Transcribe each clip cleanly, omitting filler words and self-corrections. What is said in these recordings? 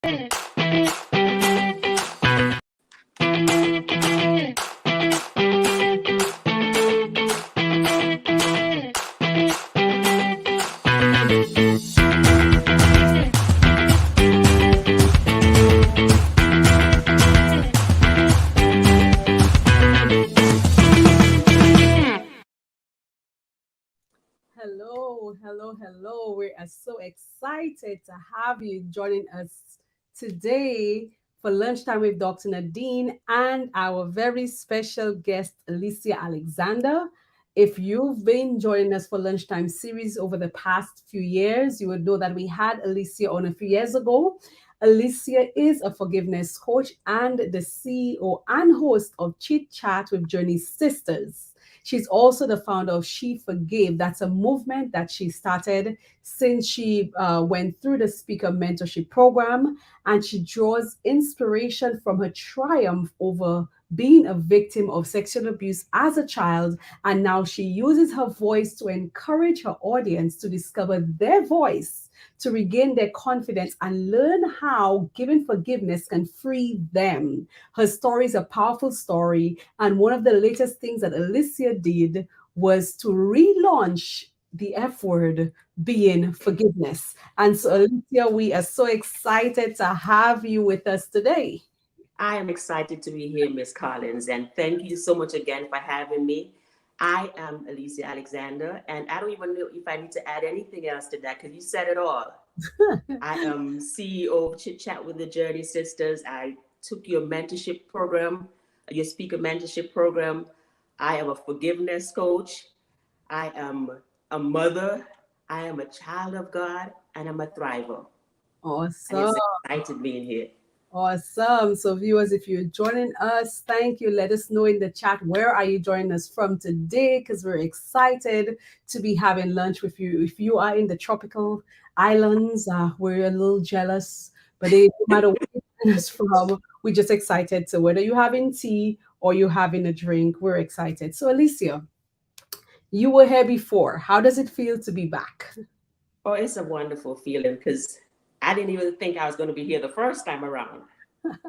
Hello. We are so excited to have you joining us today for Lunchtime with Dr. Nadine and our very special guest, Alicia Alexander. If you've been joining us for Lunchtime series over the past few years, you would know that we had Alicia on a few years ago. Alicia is a forgiveness coach and the CEO and host of Chit Chat with Journey Sisters. She's also the founder of She Forgave. That's a movement that she started since she went through the speaker mentorship program, and she draws inspiration from her triumph over being a victim of sexual abuse as a child. And now she uses her voice to encourage her audience to discover their voice, to regain their confidence, and learn how giving forgiveness can free them. Her story is a powerful story. And one of the latest things that Alicia did was to relaunch the F word, being forgiveness. And so, Alicia, we are so excited to have you with us today. I am excited to be here, Miss Collins, and thank you so much again for having me. I am Alicia Alexander, and I don't even know if I need to add anything else to that because you said it all. I am CEO of Chit Chat with the Journey Sisters. I took your mentorship program, your speaker mentorship program. I am a forgiveness coach. I am a mother. I am a child of God, and I'm a thriver. Awesome. And it's excited being here. Awesome. So viewers, if you're joining us, thank you. Let us know in the chat, where are you joining us from today? Because we're excited to be having lunch with you. If you are in the tropical islands, we're a little jealous, but no matter where you're joining us from, we're just excited. So whether you're having tea or you're having a drink, we're excited. So Alicia, you were here before. How does it feel to be back? Oh, it's a wonderful feeling because I didn't even think I was going to be here the first time around.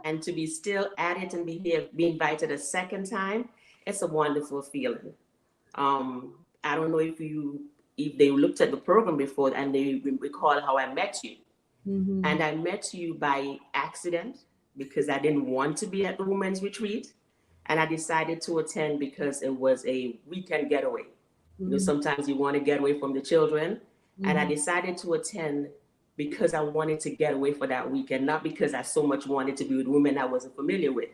And to be still at it and be here, be invited a second time, it's a wonderful feeling. I don't know if they looked at the program before and they recall how I met you. Mm-hmm. And I met you by accident because I didn't want to be at the women's retreat. And I decided to attend because it was a weekend getaway. You know, sometimes you want to get away from the children. And I decided to attend because I wanted to get away for that weekend, not because I so much wanted to be with women I wasn't familiar with.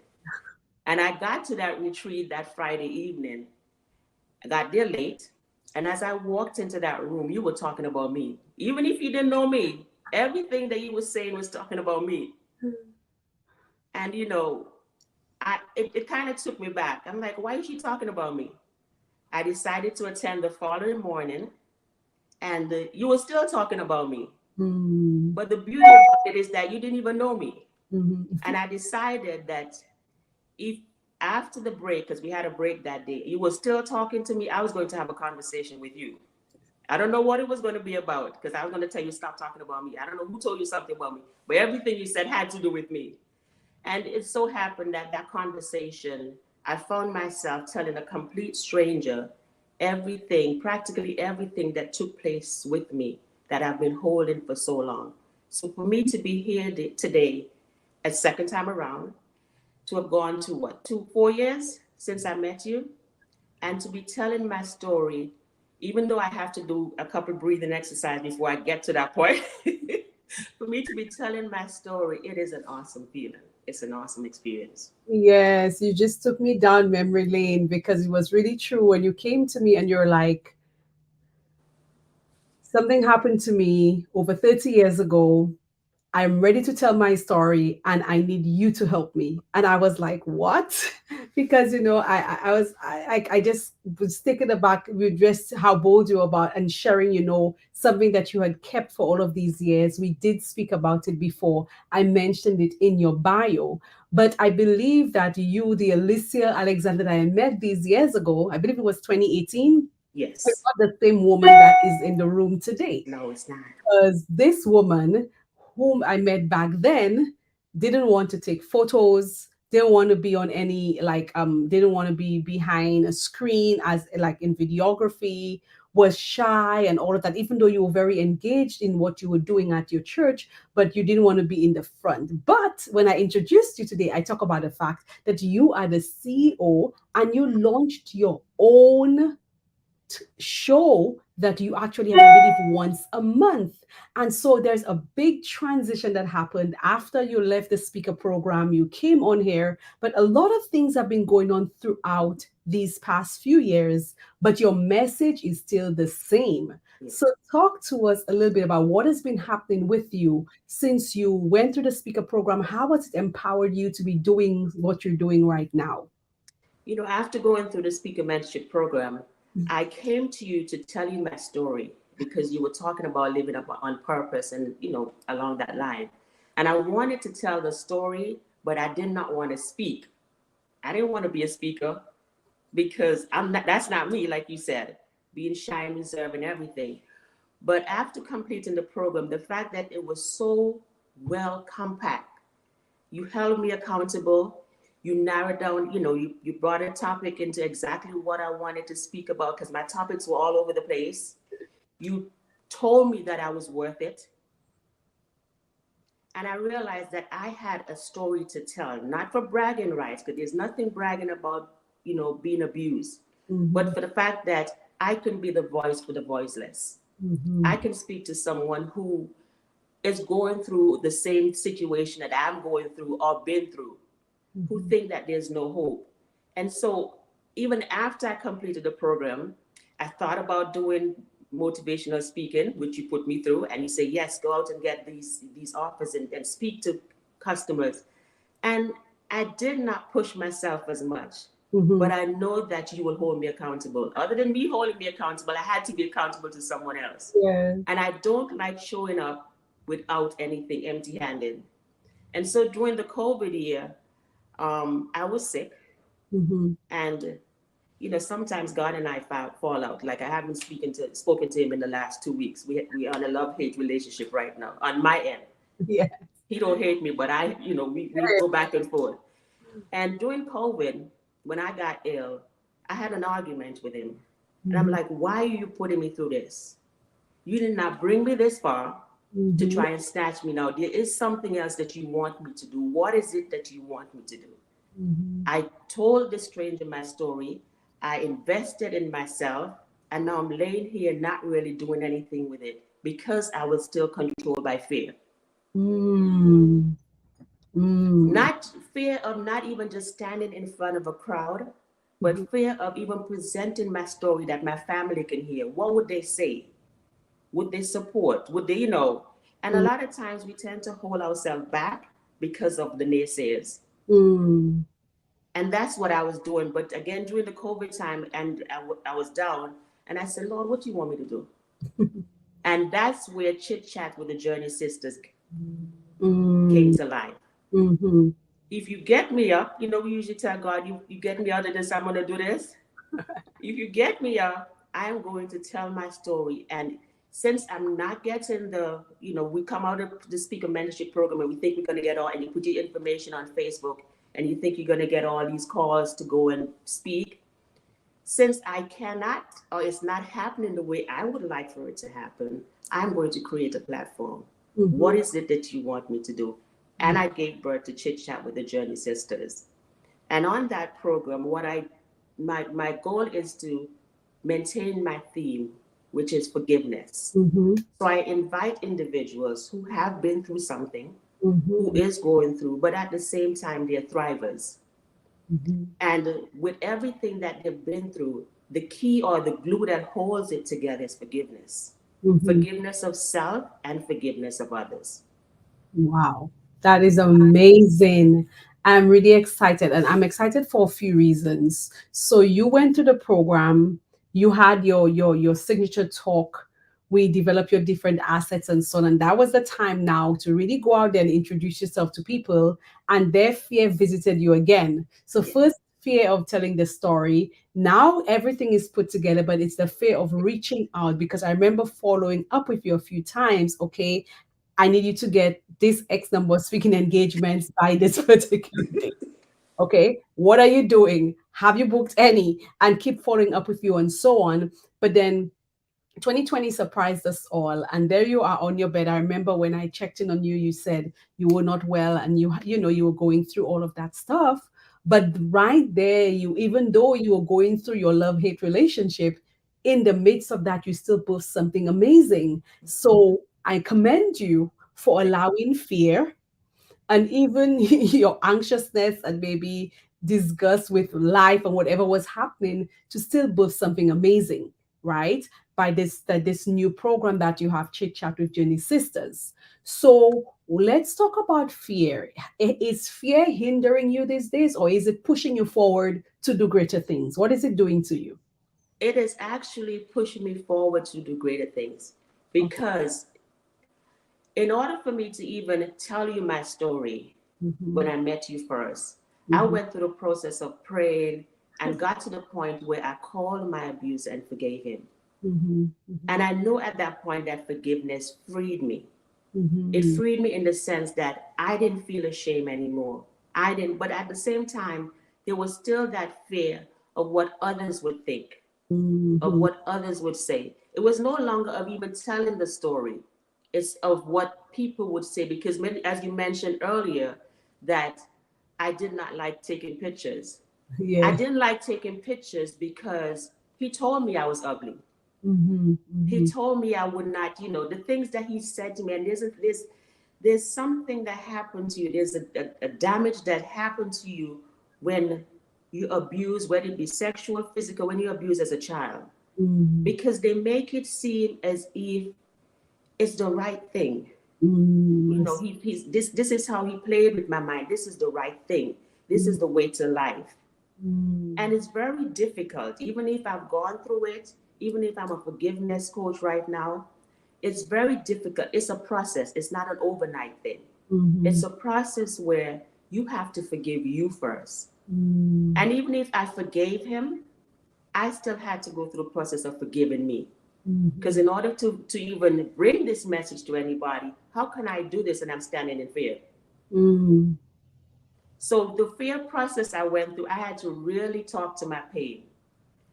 And I got to that retreat that Friday evening. I got there late. And as I walked into that room, you were talking about me. Even if you didn't know me, everything that you were saying was talking about me. And, you know, it kind of took me back. I'm like, why is she talking about me? I decided to attend the following morning, and you were still talking about me. Mm-hmm. But the beauty about it is that you didn't even know me. Mm-hmm. And I decided that if after the break, because we had a break that day, you were still talking to me, I was going to have a conversation with you. I don't know what it was going to be about, because I was going to tell you, stop talking about me. I don't know who told you something about me, but everything you said had to do with me. And it so happened that that conversation, I found myself telling a complete stranger everything, practically everything that took place with me that I've been holding for so long. So for me to be here today, a second time around, to have gone to what, 4 years since I met you, and to be telling my story, even though I have to do a couple breathing exercises before I get to that point, for me to be telling my story, it is an awesome feeling. It's an awesome experience. Yes, you just took me down memory lane because it was really true when you came to me and you're like, something happened to me over 30 years ago. I'm ready to tell my story and I need you to help me. And I was like, what? Because, you know, I just was taken aback with just how bold you were about and sharing, you know, something that you had kept for all of these years. We did speak about it before. I mentioned it in your bio. But I believe that you, the Alicia Alexander that I met these years ago, I believe it was 2018. Yes. It's not the same woman that is in the room today. No, it's not. Because this woman whom I met back then didn't want to take photos, didn't want to be on any didn't want to be behind a screen as like in videography, was shy and all of that, even though you were very engaged in what you were doing at your church, but you didn't want to be in the front. But when I introduced you today, I talk about the fact that you are the CEO and you launched your own show that you actually have, I believe, once a month. And so there's a big transition that happened after you left the speaker program. You came on here, but a lot of things have been going on throughout these past few years, but your message is still the same. So, Yes. talk to us a little bit about what has been happening with you since you went through the speaker program. How has it empowered you to be doing what you're doing right now? After going through the speaker mentorship program, I came to you to tell you my story because you were talking about living up on purpose and, along that line. And I wanted to tell the story, but I did not want to speak. I didn't want to be a speaker because that's not me, like you said, being shy and reserved and everything. But after completing the program, the fact that it was so well compact, you held me accountable. You narrowed down, you brought a topic into exactly what I wanted to speak about because my topics were all over the place. You told me that I was worth it. And I realized that I had a story to tell, not for bragging rights, because there's nothing bragging about, being abused, Mhm, but for the fact that I can be the voice for the voiceless. I mhm, can speak to someone who is going through the same situation that I'm going through or been through, who mhm, think that there's no hope. And so, even after I completed the program, I thought about doing motivational speaking, which you put me through, and you say, yes, go out and get these offers and speak to customers. And I did not push myself as much, but mhm. I know that you will hold me accountable. Other than me holding me accountable, I had to be accountable to someone else. Yeah. And I don't like showing up without anything empty handed. And so during the COVID year, I was sick, Mhm. and sometimes God and I fall out. Like I haven't spoken to him in the last 2 weeks. We are on a love hate relationship right now on my end. Yeah. He don't hate me, but we go back and forth. And during COVID, when I got ill, I had an argument with him, and I'm Mhm, like, why are you putting me through this? You did not bring me this far to mhm, try and snatch me now. There is something else that you want me to do. What is it that you want me to do? mhm, I told the stranger my story. I invested in myself, and now I'm laying here not really doing anything with it because I was still controlled by fear. mm, mm, Not fear of not even just standing in front of a crowd, mhm, but fear of even presenting my story that my family can hear. What would they say? Would they support? Would they? And a mm, lot of times we tend to hold ourselves back because of the naysayers. mm, And that's what I was doing. But again, during the COVID time, and I was down, and I said, Lord, what do you want me to do? And that's where Chit Chat with the Journey Sisters came mm, to life. mhm. If you get me up, we usually tell God, you get me out of this, I'm going to do this. If you get me up, I'm going to tell my story. And since I'm not getting we come out of the speaker mentorship program and we think we're going to get all, and you put your information on Facebook and you think you're going to get all these calls to go and speak. Since I cannot, or it's not happening the way I would like for it to happen, I'm going to create a platform. What Mhm, is it that you want me to do? And I gave birth to Chit Chat with the Journey Sisters. And on that program, my goal is to maintain my theme, which is forgiveness. mhm, So I invite individuals who have been through something, who mhm, is going through, but at the same time they're thrivers. mhm, And with everything that they've been through, the key or the glue that holds it together is forgiveness. mhm. Forgiveness of self and forgiveness of others. Wow, that is amazing. I'm really excited, and I'm excited for a few reasons. So you went to the program, you had your signature talk, we developed your different assets and so on, and that was the time now to really go out there and introduce yourself to people, and their fear visited you again. So Yeah. first fear of telling the story, now everything is put together, but it's the fear of reaching out because I remember following up with you a few times. Okay, I need you to get this X number of speaking engagements by this particular date. Okay, what are you doing? Have you booked any? And keep following up with you and so on. But then 2020 surprised us all, and there you are on your bed. I remember when I checked in on you, you said you were not well, and you were going through all of that stuff. But right there, you even though you were going through your love hate relationship, in the midst of that, you still boast something amazing. So I commend you for allowing fear and even your anxiousness and maybe disgust with life and whatever was happening to still build something amazing, right? By this new program that you have, Chit Chat with Jenny Sisters. So let's talk about fear. Is fear hindering you these days, or is it pushing you forward to do greater things? What is it doing to you? It is actually pushing me forward to do greater things, Okay. because in order for me to even tell you my story, Mm-hmm. when I met you first, I Mm-hmm. went through the process of praying and got to the point where I called my abuser and forgave him. Mm-hmm. Mm-hmm. And I knew at that point that forgiveness freed me. It Mm-hmm. freed me in the sense that I didn't feel ashamed anymore. I didn't, but at the same time, there was still that fear of what others would think, of Mm-hmm. what others would say. It was no longer of even telling the story. It's of what people would say, because as you mentioned earlier, that I did not like taking pictures. I Yeah. didn't like taking pictures because he told me I was ugly. Mm-hmm. He Mm-hmm. told me I would not, the things that he said to me, and there's something that happened to you. There's a damage that happened to you when you abuse, whether it be sexual, physical, when you abuse as a child, Mm-hmm. because they make it seem as if it's the right thing. Mm, This is how he played with my mind. This is the right thing. This is the way to life. mm, And it's very difficult, even if I've gone through it, even if I'm a forgiveness coach right now, it's very difficult. It's a process, it's not an overnight thing. mhm, It's a process where you have to forgive you first. mm, And even if I forgave him, I still had to go through the process of forgiving me. Because mhm, in order to even bring this message to anybody, how can I do this and I'm standing in fear? mm. So the fear process I went through, I had to really talk to my pain.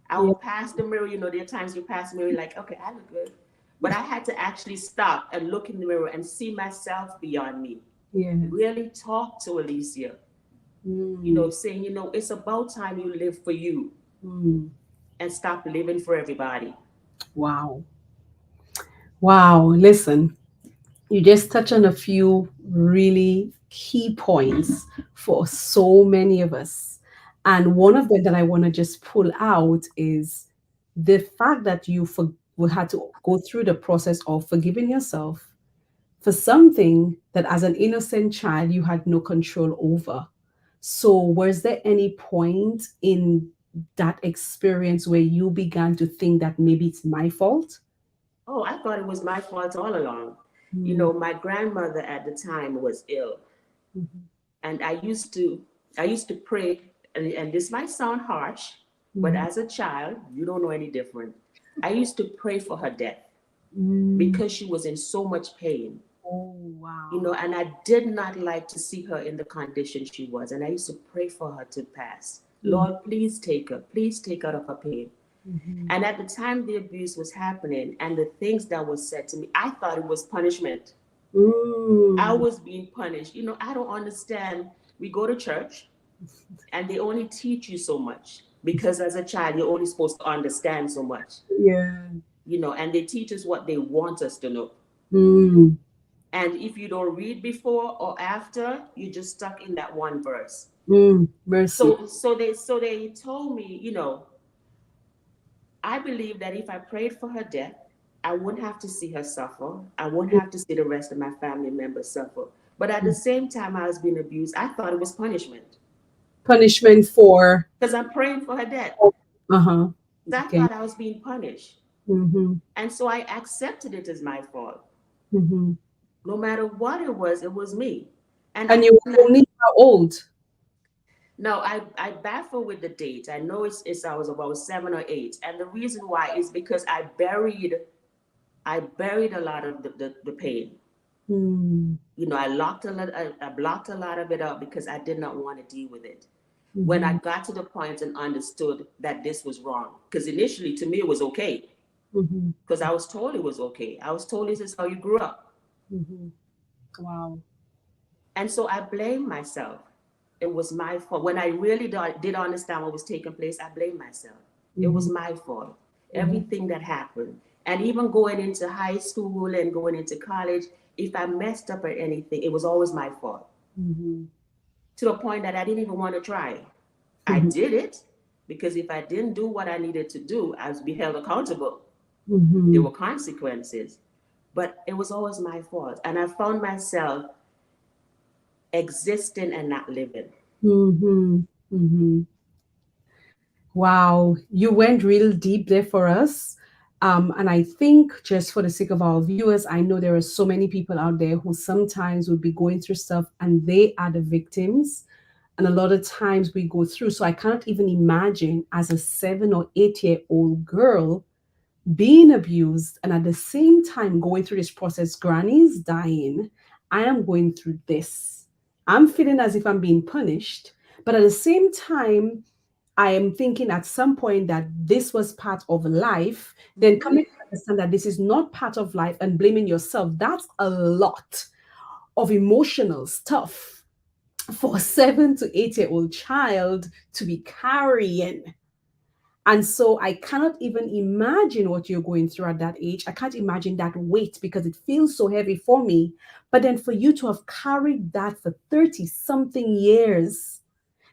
I Yeah, will pass the mirror. There are times you pass the mirror, like, okay, I look good. But I had to actually stop and look in the mirror and see myself beyond me. yes. Really talk to Alicia, Mm, saying, it's about time you live for you mm. and stop living for everybody. Wow. Wow. Listen, you just touch on a few really key points for so many of us. And one of them that I want to just pull out is the fact that we had to go through the process of forgiving yourself for something that as an innocent child you had no control over. So, was there any point in that experience where you began to think that maybe it's my fault? Oh, I thought it was my fault all along. Mm, My grandmother at the time was ill, mhm, and I used to pray, and this might sound harsh, but mhm, as a child, you don't know any different. I used to pray for her death mm. because she was in so much pain. Oh, wow. And I did not like to see her in the condition she was. And I used to pray for her to pass. Mhm, Lord, please take her. Please take her out of her pain. mhm, And at the time the abuse was happening and the things that was said to me, I thought it was punishment. I mm. was being punished. I don't understand. We go to church and they only teach you so much because as a child, you're only supposed to understand so much, Yeah. and they teach us what they want us to know. Mm, And if you don't read before or after, you're just stuck in that one verse. mercy. So they told me, I believe that if I prayed for her death, I wouldn't have to see her suffer. I wouldn't have to see the rest of my family members suffer. But at the same time I was being abused, I thought it was punishment Punishment for. because I'm praying for her death. Uh huh. So I Okay. thought I was being punished. Mm-hmm. And so I accepted it as my fault. Mm-hmm. No matter what it was me. And I And you did were not. only how old? No, I baffle with the date. I know it's I was about 7 or 8, and the reason why is because I buried a lot of the pain. Mm, I blocked a lot of it out because I did not want to deal with it. When I mhm, got to the point and understood that this was wrong, because initially to me it was okay, mhm, because I was told it was okay. I was told this is how you grew up. mhm. Wow. And so I blamed myself. It was my fault. When I really did understand what was taking place, I blamed myself. It was Mhm, my fault. mhm, Everything that happened. And even going into high school and going into college, if I messed up or anything, it was always my fault. mhm, To the point that I didn't even want to try. I mhm, did it because if I didn't do what I needed to do, I was be held accountable. There mhm, were consequences. But it was always my fault. And I found myself existing and not living. mhm, mhm. Wow, you went real deep there for us. And I think, just for the sake of our viewers, I know there are so many people out there who sometimes would be going through stuff and they are the victims. And a lot of times we go through. So I can't even imagine, as a 7 or 8 year old girl, being abused and at the same time going through this process. Granny's dying. I am going through this. I'm feeling as if I'm being punished. But at the same time, I am thinking at some point that this was part of life, then Mm-hmm. coming to understand that this is not part of life and blaming yourself, that's a lot of emotional stuff for a 7 to 8 year old child to be carrying. And so I cannot even imagine what you're going through at that age. I can't imagine that weight because it feels so heavy for me. But then for you to have carried that for 30 something years,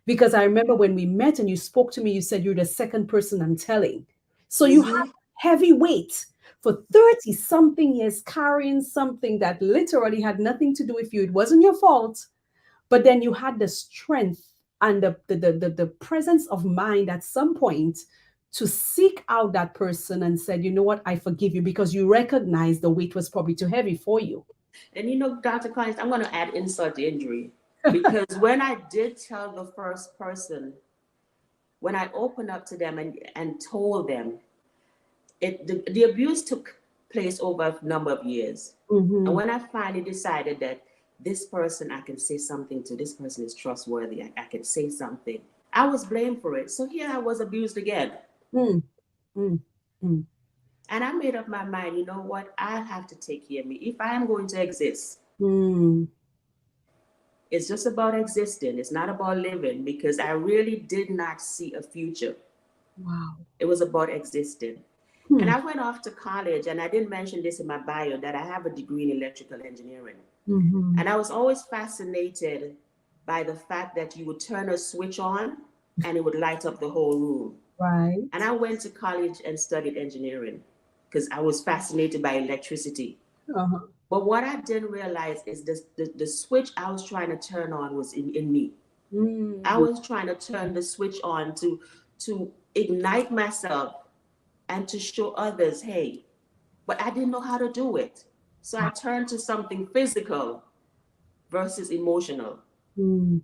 because I remember when we met and you spoke to me, you said you're the second person I'm telling. So you have Mm-hmm. heavy weight for 30 something years carrying something that literally had nothing to do with you. It wasn't your fault, but then you had the strength and the presence of mind at some point to seek out that person and said, you know what, I forgive you because you recognize the weight was probably too heavy for you. And Dr. Collins, I'm going to add insult to injury because when I did tell the first person, when I opened up to them and told them, the abuse took place over a number of years. And Mm-hmm. when I finally decided that this person I can say something to, this person is trustworthy, I can say something, I was blamed for it. So here I was abused again. Mm, mm, mm, And I made up my mind, you know what? I have to take care of me. If I am going to exist, mm. it's just about existing. It's not about living because I really did not see a future. Wow. It was about existing. And Hmm. I went off to college, and I didn't mention this in my bio that I have a degree in electrical engineering. Mm-hmm. And I was always fascinated by the fact that you would turn a switch on and it would light up the whole room. Right. And I went to college and studied engineering because I was fascinated by electricity. Uh-huh. But what I didn't realize is this, the switch I was trying to turn on was in me. I Mm. was trying to turn the switch on to ignite myself and to show others, hey, but I didn't know how to do it. So I turned to something physical versus emotional. Mm.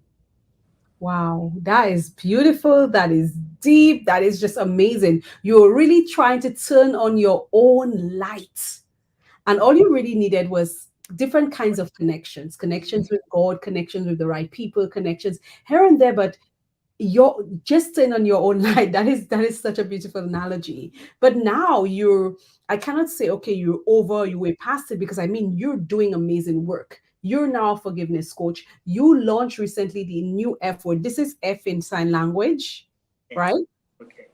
Wow, that is beautiful. That is deep. That is just amazing. You're really trying to turn on your own light. And all you really needed was different kinds of connections, connections with God, connections with the right people, connections here and there. But you're just staying on your own light. That is such a beautiful analogy. But now I cannot say, okay, you're over, you way past it, because I mean you're doing amazing work. You're now a forgiveness coach. You launched recently the new F word. This is F in sign language, Yes. right? Okay.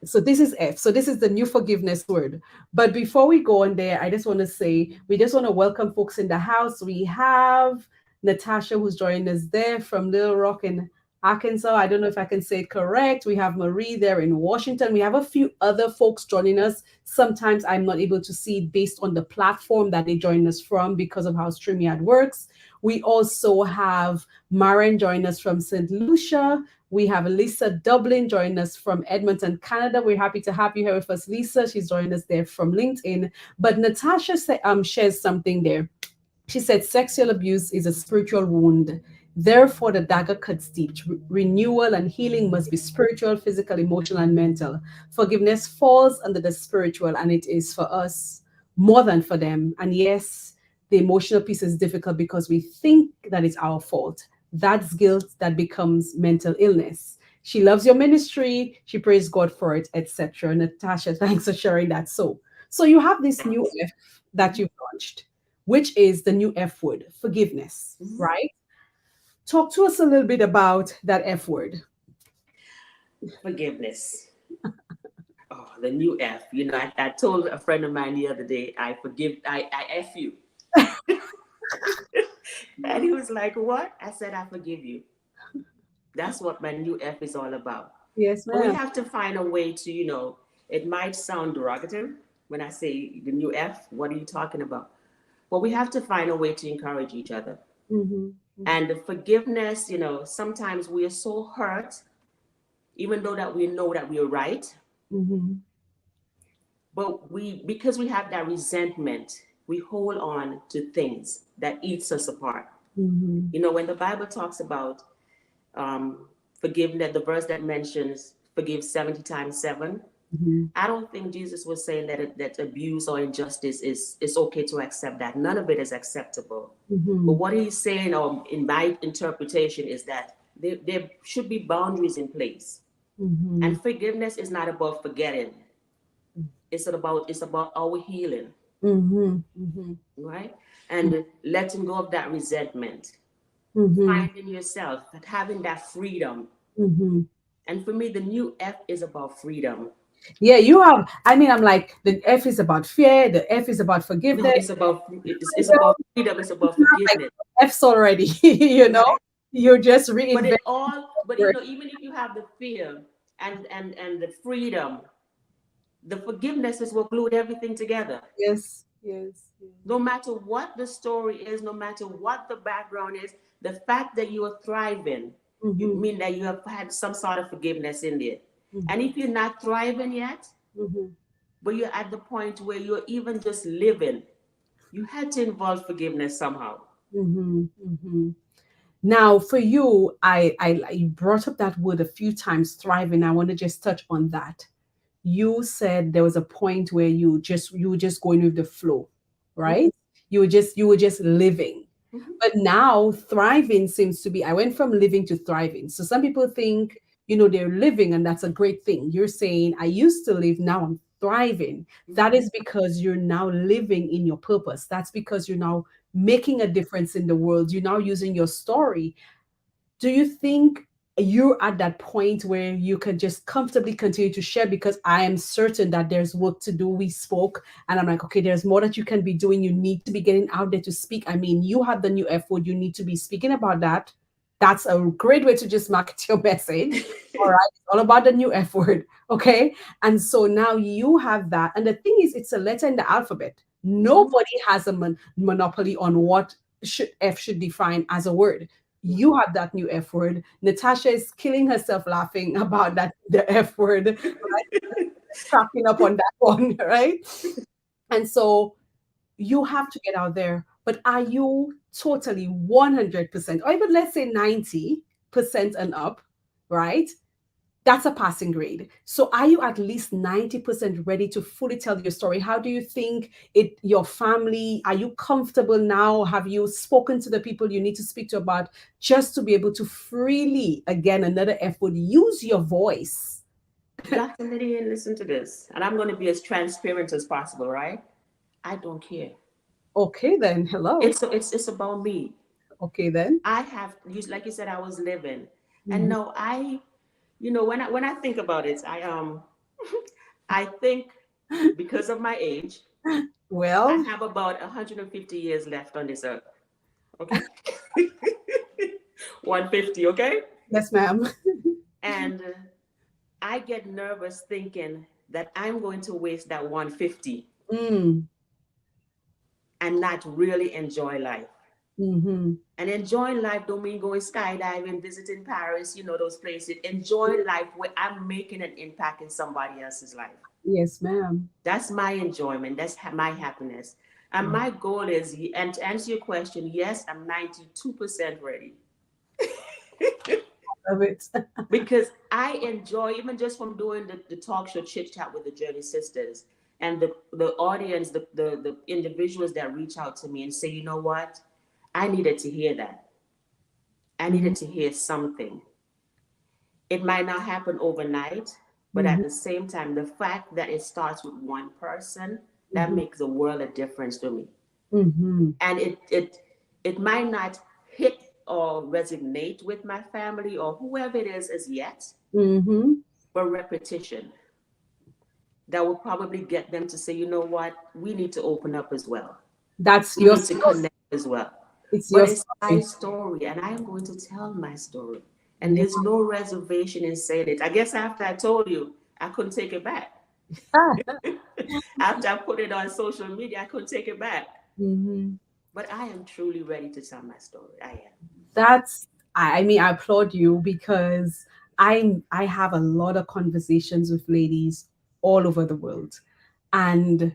So this is F. So this is the new forgiveness word. But before we go on there, I just want to say we just want to welcome folks in the house. We have Natasha who's joining us there from Little Rock in Arkansas. I don't know if I can say it correct. We have Marie there in Washington. We have a few other folks joining us. Sometimes I'm not able to see it based on the platform that they join us from because of how StreamYard works. We also have Maren joining us from St. Lucia. We have Lisa Dublin joining us from Edmonton, Canada. We're happy to have you here with us, Lisa. She's joining us there from LinkedIn. But Natasha shares something there. She said sexual abuse is a spiritual wound. Therefore, the dagger cuts deep. Renewal and healing must be spiritual, physical, emotional, and mental. Forgiveness falls under the spiritual, and it is for us more than for them. And yes, The emotional piece is difficult because we think that it's our fault. That's guilt that becomes mental illness. She loves your ministry. She prays God for it, etc. Natasha, thanks for sharing that. So you have this new Thanks. F that you've launched, which is the new F word, forgiveness, Mhm. right? Talk to us a little bit about that F word. Forgiveness. Oh, the new F. I told a friend of mine the other day, I F you. And he was like, what? I said, I forgive you. That's what my new F is all about. Yes, But we ma'am. have to find a way to, it might sound derogative when I say the new F. What are you talking about? But we have to find a way to encourage each other. Mm-hmm. And the forgiveness, sometimes we are so hurt, even though that we know that we are right. Mm-hmm. But because we have that resentment, we hold on to things that eats us apart. Mm-hmm. When the Bible talks about um, forgiveness, the verse that mentions forgive 70 times 7, Mm-hmm. I don't think Jesus was saying that abuse or injustice is okay to accept that. None of it is acceptable. But Mm-hmm. what he's saying, or in my interpretation, is that there should be boundaries in place. Mm-hmm. And forgiveness is not about forgetting. It's about our healing, Mm-hmm. Mm-hmm. right? And letting go of that resentment, Mm-hmm. finding yourself, having that freedom. Mm-hmm. And for me, the new F is about freedom. Yeah, you have. I mean, I'm like, the F is about fear, the F is about No, forgiveness. it's about freedom. It's about Like forgiveness, F's already, you know? right? You're just But reinventing it all, but the word. even if you have the fear and the freedom, the forgiveness is what glued everything together. Yes, yes, yes. No matter what the story is, no matter what the background is, the fact that you are thriving, you Mm-hmm. mean that you have had some sort of forgiveness in there. And Mm-hmm. if you're not thriving yet, Mm-hmm. but you're at the point where you're even just living, you had to involve forgiveness somehow. Mm-hmm. Mm-hmm. Now, for you, you brought up that word a few times, thriving. I want to just touch on that. You said there was a point where you were just going with the flow, Mhm, right? You were just living. mhm, But now thriving seems to be, I went from living to thriving. So some people think, they're living and that's a great thing. You're saying, I used to live, now I'm thriving. That mhm. is because you're now living in your purpose. That's because you're now making a difference in the world. You're now using your story. Do you think you're at that point where you can just comfortably continue to share? Because I am certain that there's work to do. We spoke, and I'm like, okay, there's more that you can be doing. You need to be getting out there to speak. I mean, you have the new F word. You need to be speaking about that. That's a great way to just market your message. All right. It's all about the new F word. Okay. And so now you have that. And the thing is, it's a letter in the alphabet. Mhm. Nobody has a monopoly on what F should define as a word. You have that new F word. Natasha is killing herself laughing about that the F word, right? Cracking up on that one, right? And so you have to get out there. But are you totally 100%, or even let's say 90% and up, right? That's a passing grade. So are you at least 90% ready to fully tell your story? How do you think your family, are you comfortable now? Have you spoken to the people you need to speak to about just to be able to freely, again, another F word, use your voice? Dr. Nadine, listen to this. And I'm going to be as transparent as possible, right? I don't care. Okay, then. Hello. It's about me. Okay, then. I have, like you said, I was living. And Mhm. no, when I think about it, I think because of my age, I Well, have about 150 years left on this earth. Okay? 150, okay? yes, ma'am. And I get nervous thinking that I'm going to waste that 150 Mm, and not really enjoy life. hmm. And enjoying life don't mean going skydiving, visiting Paris, those places. Enjoying life where I'm making an impact in somebody else's life. Yes, ma'am. That's my enjoyment. That's my happiness. And Mm, my goal is, and to answer your question, yes, I'm 92% ready. love it. Because I enjoy, even just from doing the talk show Chit Chat with the Journey Sisters, And the audience, the individuals that reach out to me and say, you know what, I needed to hear that. I Mm-hmm. needed to hear something. It might not happen overnight, but Mm-hmm. at the same time, the fact that it starts with one person, that Mm-hmm. makes a world of difference to me. Mm-hmm. And it might not hit or resonate with my family or whoever it is as yet, Mm-hmm. but repetition that will probably get them to say, you know what, we need to open up as well. That's We your need to story. connect as well. It's But your it's my story. story, and I am going to tell my story. And Yeah. there's no reservation in saying it. I guess after I told you, I couldn't take it back. After I put it on social media, I couldn't take it back. Mm-hmm. But I am truly ready to tell my story. I am. That's I mean, I applaud you because I have a lot of conversations with ladies all over the world. And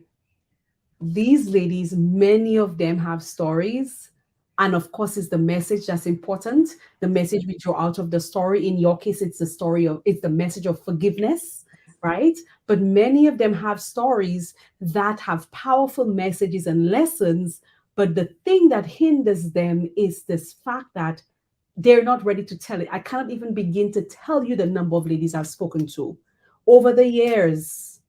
these ladies, many of them have stories. And of course, it's the message that's important. The message we draw out of the story. In your case, it's the message of forgiveness, right? But many of them have stories that have powerful messages and lessons. But the thing that hinders them is this fact that they're not ready to tell it. I cannot even begin to tell you the number of ladies I've spoken to over the years,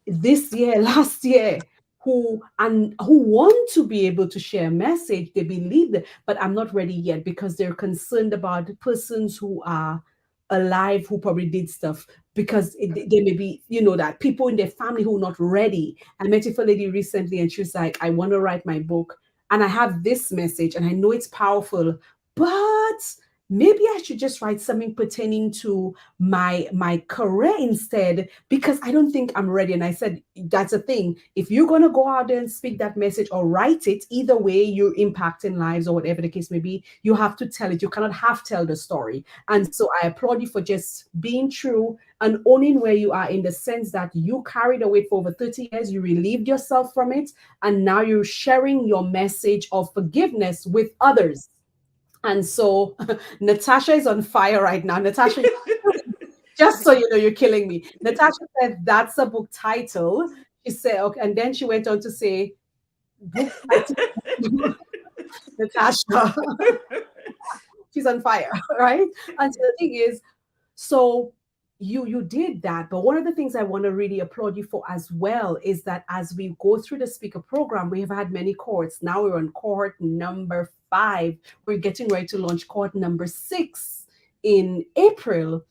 this year, last year, who want to be able to share a message. They believe that, but I'm not ready yet because they're concerned about persons who are alive who probably did stuff because they may be, that people in their family who are not ready. I met with a lady recently and she was like, I want to write my book and I have this message and I know it's powerful, but maybe I should just write something pertaining to my career instead because I don't think I'm ready. And I said, that's a thing. If you're going to go out there and speak that message or write it, either way, you're impacting lives or whatever the case may be, you have to tell it. You cannot half tell the story. And so I applaud you for just being true and owning where you are in the sense that you carried away for over 30 years, you relieved yourself from it, and now you're sharing your message of forgiveness with others. And so Natasha is on fire right now. Natasha, just so you know, you're killing me. Natasha said that's a book title. She said, okay, and then she went on to say, book title, Natasha. She's on fire, right? And so the thing is, so you did that, but one of the things I want to really applaud you for as well is that as we go through the speaker program, we have had many cohorts. Now we're on cohort number 5. We're getting ready to launch cohort number 6 in April.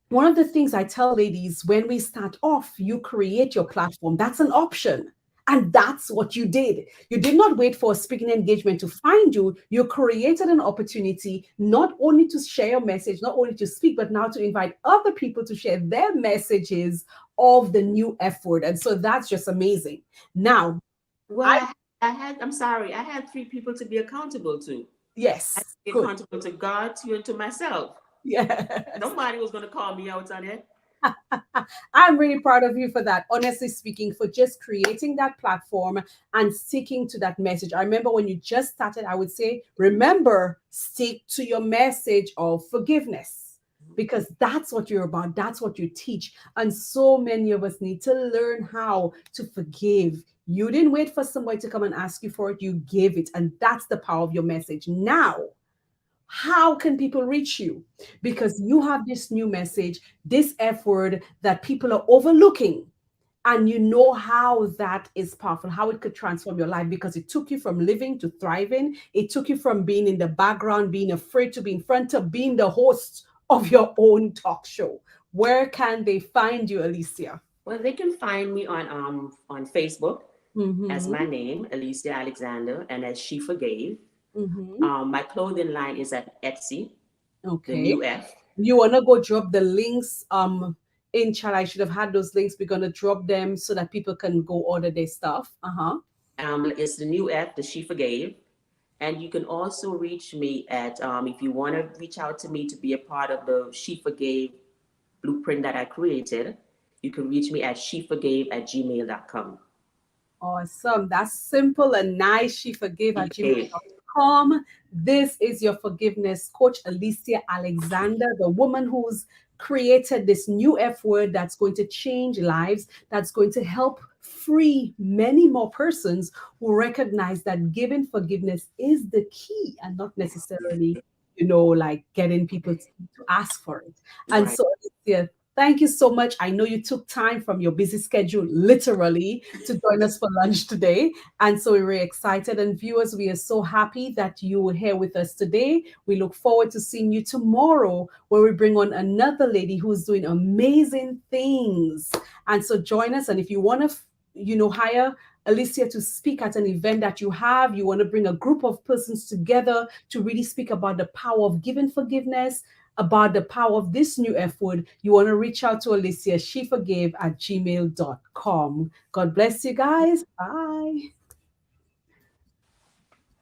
One of the things I tell ladies when we start off, you create your platform. That's an option. And that's what you did. You did not wait for a speaking engagement to find you. You created an opportunity not only to share your message, not only to speak, but now to invite other people to share their messages of the new effort. And so that's just amazing. Now, Well, I, I'm sorry, I had 3 people to be accountable to. I had yes, to be good. accountable to God, to you, and to myself. Yes. Nobody was going to call me out on it. I'm really proud of you for that, honestly speaking, for just creating that platform and sticking to that message. I remember when you just started, I would say, remember, stick to your message of forgiveness because that's what you're about. That's what you teach. And so many of us need to learn how to forgive. You didn't wait for somebody to come and ask you for it, you gave it. And that's the power of your message. Now, how can people reach you? Because you have this new message, this effort that people are overlooking. And you know how that is powerful, how it could transform your life because it took you from living to thriving. It took you from being in the background, being afraid to be in front of being the host of your own talk show. Where can they find you, Alicia? Well, they can find me on Facebook as Mm-hmm. my name, Alicia Alexander, and as She Forgave. Mm-hmm. My clothing line is at Etsy, the Okay. new F. You wanna go drop the links in chat? I should have had those links. We're gonna drop them so that people can go order their stuff. Uh-huh. It's the new F, the She Forgave. And you can also reach me at, if you want to reach out to me to be a part of the She Forgave blueprint that I created, you can reach me at sheforgave@gmail.com. Awesome. That's simple and nice. She forgave She at Forgave. gmail.com. This is your forgiveness coach, Alicia Alexander, the woman who's created this new F word that's going to change lives, that's going to help free many more persons who recognize that giving forgiveness is the key and not necessarily, like getting people to ask for it. And Right. so, yeah, thank you so much. I know you took time from your busy schedule, literally, to join us for lunch today. And so we're really excited. And viewers, we are so happy that you were here with us today. We look forward to seeing you tomorrow, where we bring on another lady who's doing amazing things. And so join us. And if you want to, hire Alicia to speak at an event that you want to bring a group of persons together to really speak about the power of giving forgiveness, about the power of this new F word, you want to reach out to Alicia, sheforgave@gmail.com. God bless you guys. Bye.